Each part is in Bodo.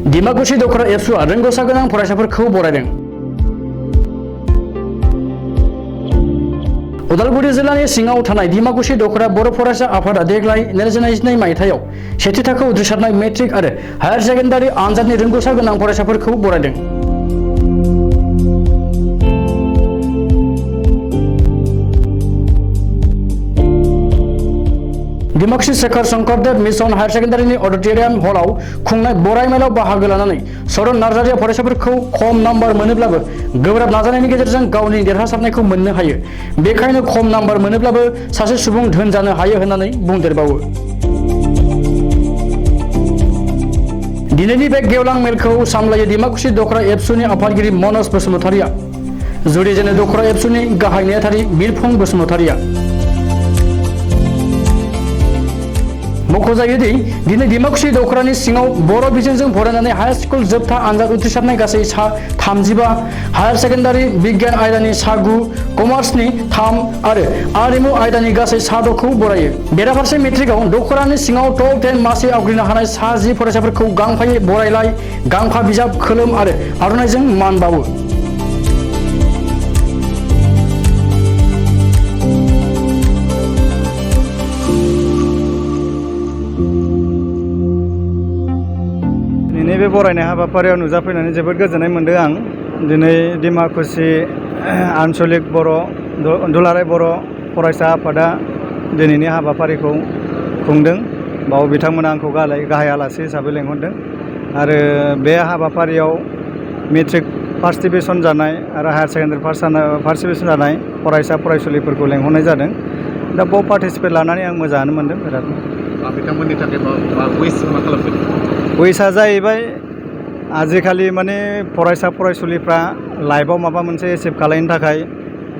डिमाकुसि दखरा एबसुआ रोंगौसा गोनां फरायसाफोरखौ बरायदों। उदालगुरि जिल्लानि सिङाव थानाय डिमाकुसि दखरा बर' फरायसा आफादा देग्लाय 2022 मायथाइयाव सेथि थाखोआव उथ्रिसारनाय मेट्रिक आरो हायार सेकेन्डारि आनजादनि रोंगौसा गोनां फरायसाफोरखौ बरायदों। डिमाकुसि शेखर शंकरदेव मिशन हायार सेकेन्डारिनि अडिटोरियाम हलाव खुंनाय बराय मेलाव बाहागो लानानै सरन नार्जारिया फरायसाफोरखौ खम नाम्बार मोनोब्लाबो गोब्राब नाजानायनि गेजेरजों गावनि देरहासारनायखौ मोननो हायो। बेखायनो खम नाम्बार मोनोब्लाबो सासे सुबुं धोन जानो हायो होननानै बुंदेरबावो। दिनैनि बे गेवलां मेलखौ सामलायो डिमाकुसि दखरा एबसुनि आफादगिरि मनज बसुमतारिया। जुरिजेनो दखरा एबसुनि गाहाय नेहाथारि बिरफुं बसुमतारिया। मख'जायोदि दिनै डिमाकुसि दखरानि सिङाव बर' बिजोंजों फरायनानै हाई स्कुल जोबथा आनजाद उथ्रिसारनाय गासै 35, हायार सेकेन्डारि बिगियान आयदानि 9, कमार्सनि 3 आरो आरिमु आयदानि गासै 6खौ बरायो। बेराफारसे मेट्रिकआव दखरानि सिङाव टप 10 मासि आवग्रिनो हानाय 10 फरायसाफोरखौ गांफायै बरायलाय, गांफा बिजाब, खोलोम आरो आर'नाइजों मान बावो। नैबे बरायनाय हाबाफारियाव नुजाफैनानै जोबोद गोजोननाय मोनदों आं। दिनै डिमाकुसि आन्चलिक बर' दुलाराय बर' फरायसा आफादा दिनैनि हाबाफारिखौ खुंदों। बाव बिथांमोना आंखौ गाहाय आलासि हिसाबै लेंहरदों आरो बे हाबाफारियाव मेट्रिक फार्स्ट डिभिजन जानाय आरो हायार सेकेन्डारि फार्स्ट डिभिजन जानाय फरायसा फरायसुलिफोरखौ लेंहरनाय जादों। दा बाव पार्टिसिपेट लानानै आं मोजाङानो मोनदों बिरादनो। बिथांमोननि थाखाय मा खालामदों? उइसआ जाहैबाय आजिखालि माने फरायसा फरायसुलिफ्रा लाइफआव माबा मोनसे एचिभ खालामनो थाखाय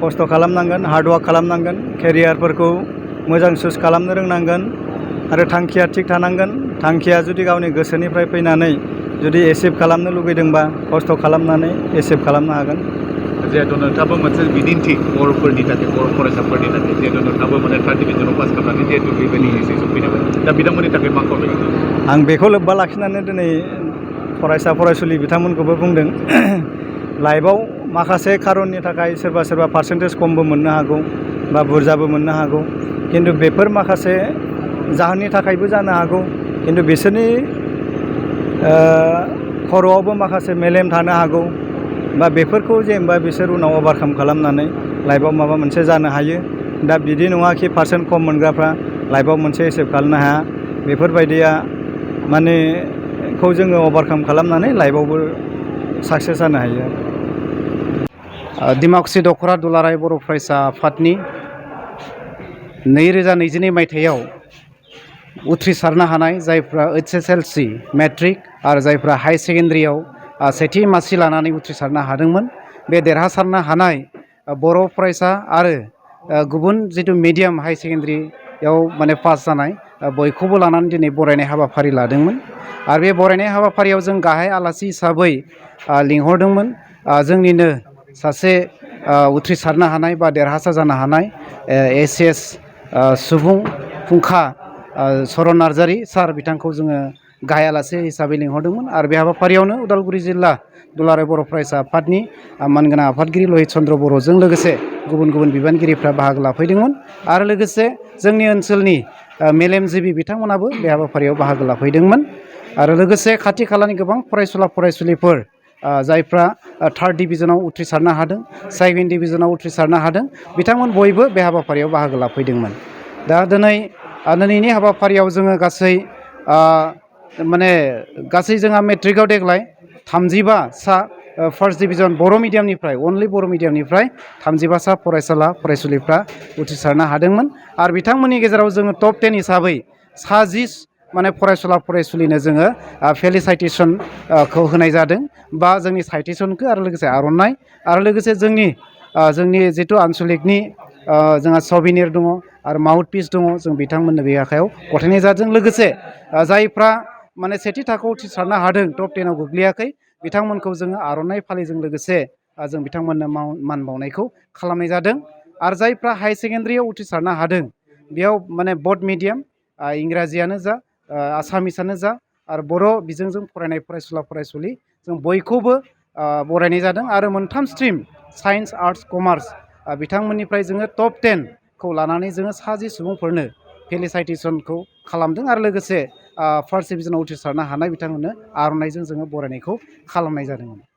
खस्थ' खालामनांगोन, हार्डवार्क खालामनांगोन, केरियारफोरखौ मोजां चुज खालामनो रोंनांगोन आरो थांखिया थिग थानांगोन। थांखिया जुदि गावनि गोसोनिफ्राय फैनानै जुदि एचिभ खालामनो लुगैदोंबा खस्थ' खालामनानै एचिभ खालामनो हागोन। जिहेतु नोंथाङाबो मोनसे बिदिन्थि बर'फोरनि थाखाय, बर' फरायसाफोरनि थाखाय, जिहेतु नोंथाङाबो माने थार्ड डिभिजनाव पास खालामनानै जिहेतु बेबायदि एसे सफैनांगोन। दा बिथांमोननि थाखाय मा खावलायगोन? आं बेखौ लोब्बा लाखिनानै दिनै फरायसा फरायसुलि बिथांमोनखौबो बुंदों, लाइफआव माखासे खारननि थाखाय सोरबा पार्सेन्टेज खमबो मोननो हागौ बा बुरजाबो मोननो हागौ। खिन्थु बेफोर माखासे जाहोननि थाखायबो जानो हागौ। खिन्थु बिसोरनि खर'आवबो माखासे मेलेम थानो हागौ बा बेफोरखौ जेनेबा बिसोर उनाव अभारकाम खालामनानै लाइफआव माबा मोनसे जानो हायो। दा बिदि नङा कि पार्सेन्ट खम मोनग्राफ्रा लाइफआव मोनसे एचिभ खालामनो हाया। बेफोरबायदिया माने खौ जोङो अभारकाम खालामनानै लाइफआवबो साक्सेस जानो हायो। डिमाकुसि दखरा दुलाराय बर' फरायसा आफादनि 2022 मायथाइयाव उथ्रिसारनो हानाय जायफ्रा HSLC मेट्रिक आरो जायफ्रा हाई सेकेन्डारियाव सेथि मासि लानानै उथ्रिसारनो हादोंमोन, बे देरहासारनो हानाय बर' फरायसा आरो गुबुन जिथु मिडियाम हाई सेकेन्डारियाव माने पास जानाय बयखौबो लानानै दिनै बरायनाय हाबाफारि लादोंमोन। आरो बे बरायनाय हाबाफारियाव जों गाहाय आलासि हिसाबै लिंहरदोंमोन जोंनिनो सासे उथ्रिसारनो हानाय बा देरहासार जानो हानाय ACS सुबुं फुंखा सरन नार्जारि सार, बिथांखौ जोङो गाहाय आलासि हिसाबै लिंहरदोंमोन। आरो बे हाबाफारियावनो उदालगुरि जिल्ला दुलाराय बर' फरायसा आफादनि मानगोनां आफादगिरि लहित चन्द्र बर'जों लोगोसे गुबुन बिबानगिरिफ्रा बाहागो लाफैदोंमोन। आरो लोगोसे जोंनि ओनसोलनि मेलेमजिबि बिथांमोनाबो बे हाबाफारियाव बाहागो लाफैदोंमोन। आरो लोगोसे खाथि खालानि गोबां फरायसुला फरायसुलिफोर जायफ्रा थार्ड डिभिजनाव उथ्रिसारनो हादों, सेकेन्ड डिभिजनाव उथ्रिसारनो हादों, बिथांमोन बयबो बे हाबाफारियाव बाहागो लाफैदोंमोन। दा दिनैनि हाबाफारियाव जोङो गासै जोंहा मेट्रिकआव देग्लाय 35 फार्स्ट डिभिजन बर' मिडियामनिफ्राय, अनलि बर' मिडियामनिफ्राय 35 फरायसुलिफ्रा उथ्रिसारनो हादोंमोन। आरो बिथांमोननि गेजेराव जोङो टप 10 हिसाबै 10 माने फरायसुला फरायसुलिनो जोङो फेलिसाइटेसनखौ होनाय जादों बा जोंनि साइटेसनखौ आरो लोगोसे आर'नाइ आरो लोगोसे जोंनि जिथु आन्चलिकनि जोंहा सभिनिर दङ आरो माउथ पिस दङ, जों बिथांमोननो बे आखायाव गथायनाय जादों। लोगोसे जायफ्रा माने सेथि थाखोआव उथ्रिसारनो हादों, टप 10आव गोग्लैयाखै, बिथांमोनखौ जोङो आर'नाइ फालिजों लोगोसे जों बिथांमोननो मान बावनायखौ खालामनाय जादों। आरो जायफ्रा हाई सेकेन्डारियाव उथ्रिसारनो हादों, बेयाव माने बड मिडियाम इंराजियानो जा, आसामिसानो जा आरो बर' बिजोंजों फरायनाय फरायसुला फरायसुलि जों बयखौबो बरायनाय जादों आरो मोनथाम स्ट्रिम साइन्स आर्ट्स कमार्स बिथांमोननिफ्राय जोङो टप 10खौ लानानै जोङो 10 सुबुंफोरनो फेलिसाइटेसनखौ खालामदों आरो लोगोसे फार्स्ट डिभिजनाव उथ्रिसारनो हानाय बिथांमोननो आर'नाइजों जोङो बरायनायखौ खालामनाय जादोंमोन।